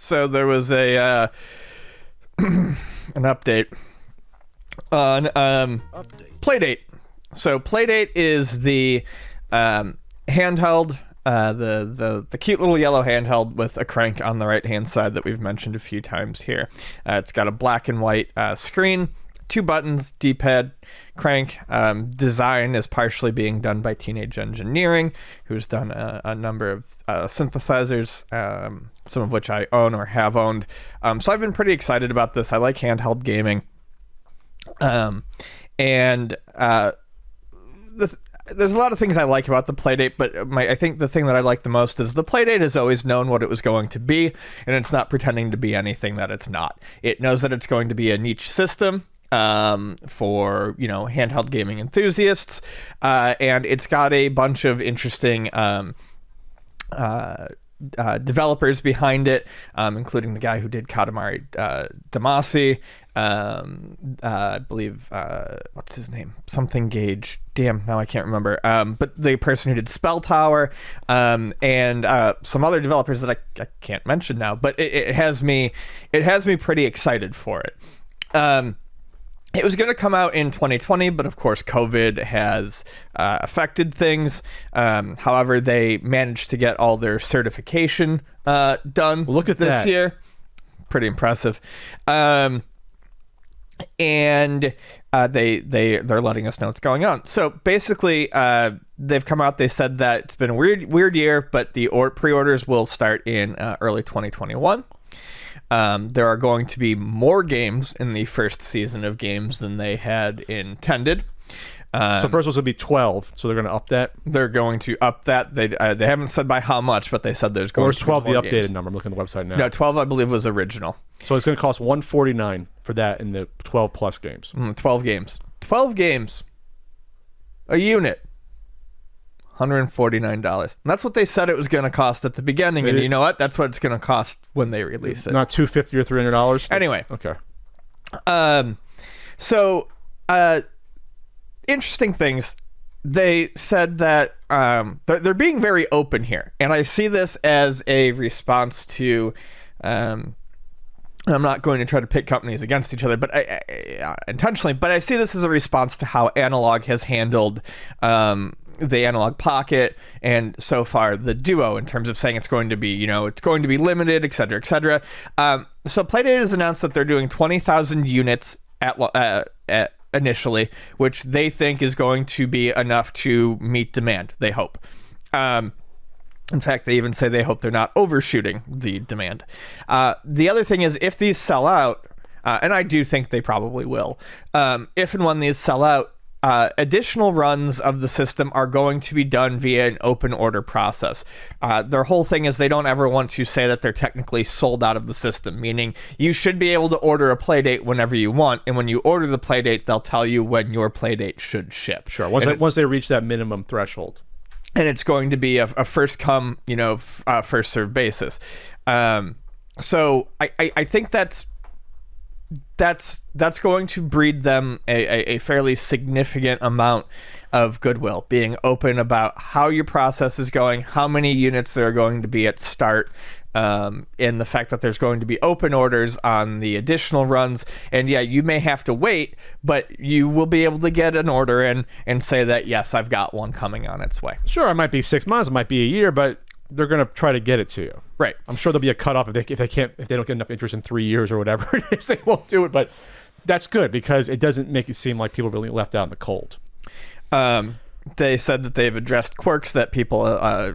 So there was an update on Playdate. So Playdate is the handheld, the cute little yellow handheld with a crank on the right-hand side that we've mentioned a few times here. It's got a black and white screen, 2 buttons, D-pad, crank. Design is partially being done by Teenage Engineering, who's done a number of synthesizers, some of which I own or have owned. So I've been pretty excited about this. I like handheld gaming. There's a lot of things I like about the Playdate, but I think the thing that I like the most is the Playdate has always known what it was going to be, and it's not pretending to be anything that it's not. It knows that it's going to be a niche system for, handheld gaming enthusiasts, and it's got a bunch of interesting developers behind it, including the guy who did Katamari Damacy. I believe, what's his name? Something Gage. Damn, now I can't remember. But the person who did Spell Tower, and some other developers that I can't mention now. But it has me pretty excited for it. It was going to come out in 2020, but of course COVID has affected things. However, they managed to get all their certification done. Look at this year. Pretty impressive. And they're letting us know what's going on. So basically, they've come out. They said that it's been a weird year, but the pre-orders will start in early 2021. There are going to be more games in the first season of games than they had intended. So first one's going to be 12, so they're going to up that? They're going to up that. They haven't said by how much, but they said there's going to be 12 more the updated games. number? I'm looking at the website now. No, 12 I believe was original. So it's going to cost $149 for that in the 12 plus games. 12 games. 12 games. A unit. $149. And that's what they said it was going to cost at the beginning. And you know what? That's what it's going to cost when they release it. Not $250 or $300? Anyway. Okay. So, interesting things. They said that they're being very open here. And I see this as a response to... I'm not going to try to pit companies against each other, but I intentionally. But I see this as a response to how Analog has handled the Analog Pocket and so far the Duo, in terms of saying it's going to be, it's going to be limited, et cetera, et cetera. So Playdate has announced that they're doing 20,000 units at initially, which they think is going to be enough to meet demand. They hope. In fact, they even say they hope they're not overshooting the demand. The other thing is, if these sell out, and I do think they probably will, if and when these sell out, additional runs of the system are going to be done via an open order process. Their whole thing is they don't ever want to say that they're technically sold out of the system, meaning you should be able to order a Playdate whenever you want, and when you order the Playdate, they'll tell you when your Playdate should ship. Sure, once they reach that minimum threshold. And it's going to be a first come, first served basis. So I think that's going to breed them a fairly significant amount of goodwill, being open about how your process is going, how many units there are going to be at start, and the fact that there's going to be open orders on the additional runs. And yeah, you may have to wait, but you will be able to get an order in and say that, yes, I've got one coming on its way. Sure, it might be 6 months, it might be a year, but they're going to try to get it to you. Right. I'm sure there'll be a cutoff if they don't get enough interest in 3 years or whatever it is, they won't do it. But that's good because it doesn't make it seem like people are really left out in the cold. They said that they've addressed quirks that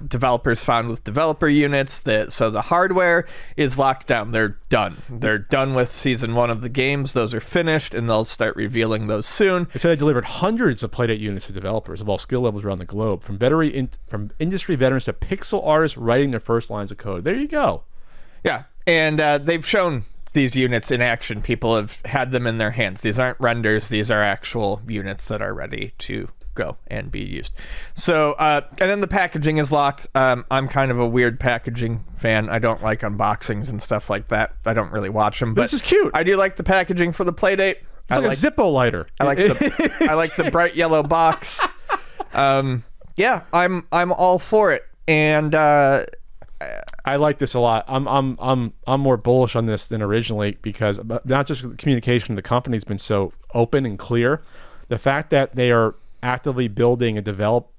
developers found with developer units. So the hardware is locked down. They're done. They're done with season 1 of the games. Those are finished, and they'll start revealing those soon. They said they delivered hundreds of Playdate units to developers of all skill levels around the globe, from industry veterans to pixel artists writing their first lines of code. There you go. Yeah, and they've shown these units in action. People have had them in their hands. These aren't renders. These are actual units that are ready to go and be used. So and then the packaging is locked. I'm kind of a weird packaging fan. I don't like unboxings and stuff like that. I don't really watch them, but this is cute. I do like the packaging for the Playdate. It's like a Zippo lighter. I like the bright yellow box. Yeah, I'm all for it. And I like this a lot. I'm more bullish on this than originally because not just the communication of the company has been so open and clear. The fact that they are actively building a developer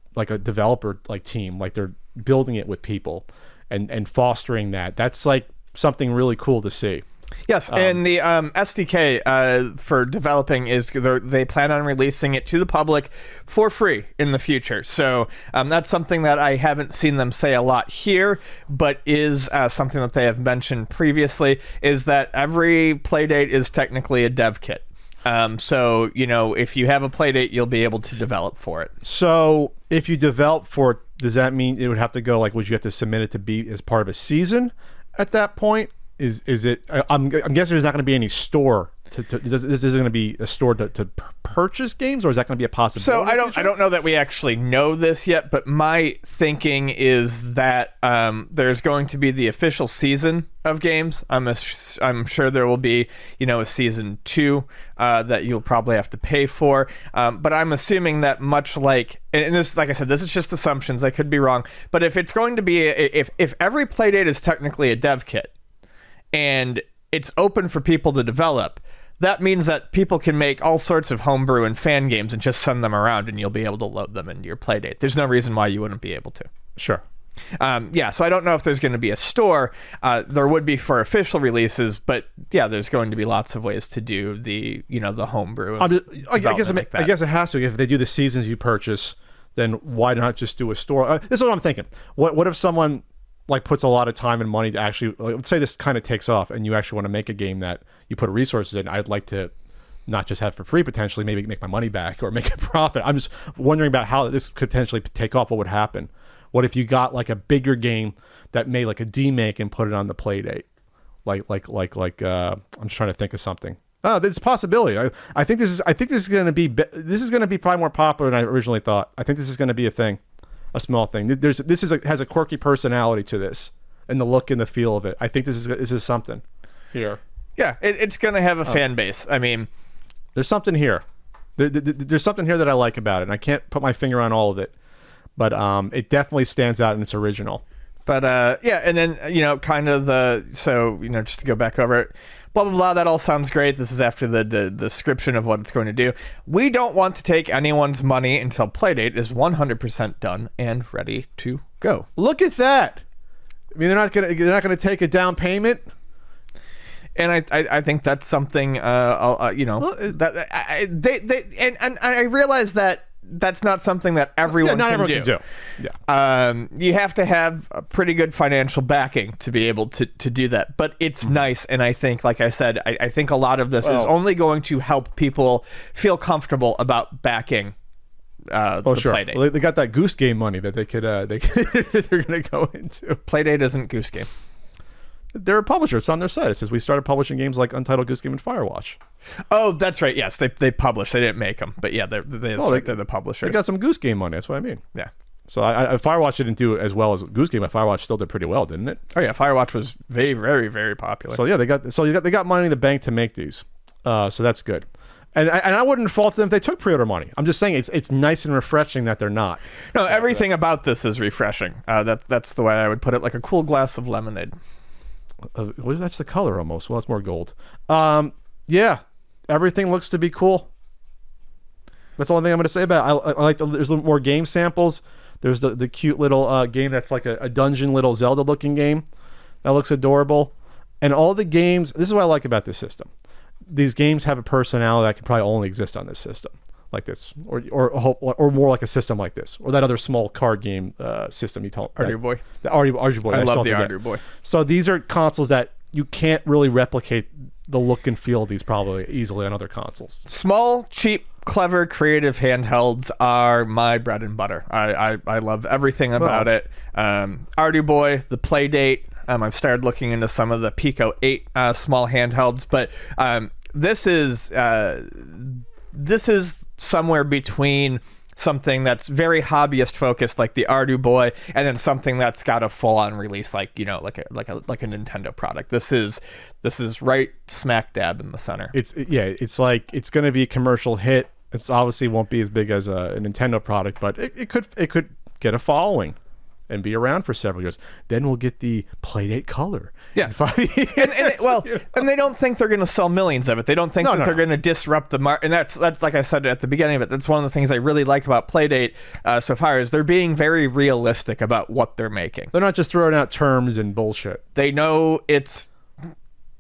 like team, like they're building it with people and fostering that. That's like something really cool to see. Yes, and the SDK for developing they plan on releasing it to the public for free in the future. So that's something that I haven't seen them say a lot here, but is something that they have mentioned previously, is that every Playdate is technically a dev kit. So, if you have a Playdate, you'll be able to develop for it. So if you develop for it, does that mean it would have to go, like, would you have to submit it to be as part of a season at that point? Is it? I'm guessing there's not going to be any store. This is going to be a store to purchase games, or is that going to be a possibility? So I don't know that we actually know this yet, but my thinking is that there's going to be the official season of games. I'm sure there will be a season 2 that you'll probably have to pay for. But I'm assuming that much like, and this, like I said, this is just assumptions. I could be wrong. But if it's going to be if every Playdate is technically a dev kit, and it's open for people to develop, that means that people can make all sorts of homebrew and fan games and just send them around, and you'll be able to load them into your Playdate. There's no reason why you wouldn't be able to. Sure. So I don't know if there's going to be a store. There would be for official releases, but yeah, there's going to be lots of ways to do the homebrew. I guess it has to. If they do the seasons you purchase, then why not just do a store? This is what I'm thinking. What if someone like puts a lot of time and money to actually, let's say this kind of takes off and you actually want to make a game that you put resources in, I'd like to not just have for free, potentially maybe make my money back or make a profit. I'm just wondering about how this could potentially take off. What would happen? What if you got like a bigger game that made like a demake and put it on the Playdate? I'm just trying to think of something. Oh, there's a possibility. I think this is going to be probably more popular than I originally thought. I think this is going to be a thing. A small thing. Has a quirky personality to this, and the look and the feel of it. I think this is something here. Yeah, it's going to have a fan base. I mean, there's something here. There's something here that I like about it, and I can't put my finger on all of it, but it definitely stands out and it's original. But and then kind of just to go back over it. Blah, blah, blah, that all sounds great. This is after the description of what it's going to do. We don't want to take anyone's money until Playdate is 100% done and ready to go. Look at that. I mean, they're not gonna take a down payment. And I think that's something, that I realize that that's not something that everyone can do. Yeah. You have to have a pretty good financial backing to be able to do that. But it's nice, and I think, like I said, I think a lot of this is only going to help people feel comfortable about backing the Playdate. Well, they got that Goose Game money that they're going to go into. Playdate isn't Goose Game. They're a publisher. It's on their site. It says we started publishing games like Untitled Goose Game and Firewatch. Oh, that's right. Yes, they publish. They didn't make them, but yeah, they're the publisher. They got some Goose Game money. That's what I mean. Yeah. So Firewatch didn't do as well as Goose Game, but Firewatch still did pretty well, didn't it? Oh yeah, Firewatch was very, very, very popular. So yeah, they got money in the bank to make these. So that's good. And I wouldn't fault them if they took pre-order money. I'm just saying it's nice and refreshing that they're not. No, everything about this is refreshing. That's the way I would put it, like a cool glass of lemonade. Well, that's the color almost. Well, it's more gold. Yeah, everything looks to be cool. That's the only thing I'm going to say about it. I like there's a little more game samples. There's the cute little game that's like a dungeon little Zelda looking game. That looks adorable. And all the games, this is what I like about this system. These games have a personality that can probably only exist on this system. Like this, or more like a system like this, or that other small card game system you told. Ardu Boy. The Ardu Boy. I love the Ardu Boy. So these are consoles that you can't really replicate the look and feel of these probably easily on other consoles. Small, cheap, clever, creative handhelds are my bread and butter. I love everything about it. Ardu Boy, the Playdate. I've started looking into some of the Pico 8 small handhelds, but this is somewhere between something that's very hobbyist focused, like the Ardu Boy, and then something that's got a full on release, like a Nintendo product. This is right smack dab in the center. It's like it's going to be a commercial hit. It's obviously won't be as big as a Nintendo product, but it could get a following. and be around for several years. Then we'll get the Playdate Color. Yeah. In 5 years. And they don't think they're going to sell millions of it. They don't think that they're going to disrupt the market. And that's like I said at the beginning of it. That's one of the things I really like about Playdate so far is they're being very realistic about what they're making. They're not just throwing out terms and bullshit. They know it's.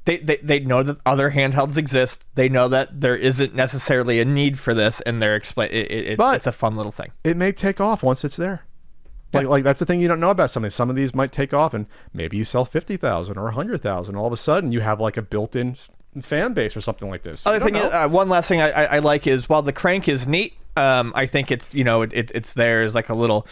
They know that other handhelds exist. They know that there isn't necessarily a need for this, and they're it's a fun little thing. It may take off once it's there. Like that's the thing you don't know about something. Some of these might take off, and maybe you sell 50,000 or 100,000. All of a sudden, you have like a built-in fan base or something like this. Other thing, one last thing I like is while the crank is neat, I think it's it's there as like a little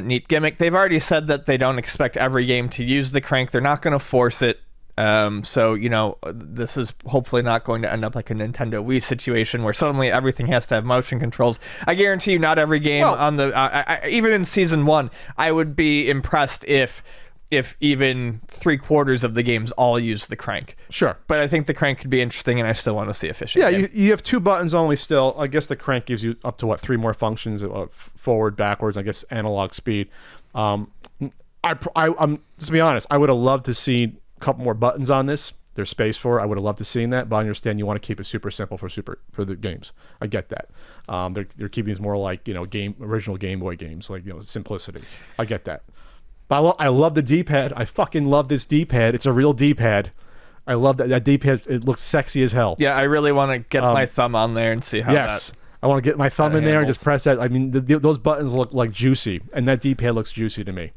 neat gimmick. They've already said that they don't expect every game to use the crank. They're not going to force it. So this is hopefully not going to end up like a Nintendo Wii situation where suddenly everything has to have motion controls. I guarantee you, not every game on the even in season 1, I would be impressed if even 3/4 of the games all use the crank. Sure, but I think the crank could be interesting, and I still want to see efficient. Yeah, you have 2 buttons only still. I guess the crank gives you up to 3 more functions: forward, backwards. I guess analog speed. I'm just to be honest, I would have loved to see couple more buttons on this. There's space for it. I would have loved to seen that, but I understand you want to keep it super simple for the games. I get that. They're keeping these more like original Game Boy games, like simplicity. I get that. But I love the D-pad. I fucking love this D-pad. It's a real D-pad. I love that D-pad. It looks sexy as hell. Yeah, I really want to get my thumb on there and see how. Yes, I want to get my thumb in there and just press that. I mean, those buttons look like juicy, and that D-pad looks juicy to me.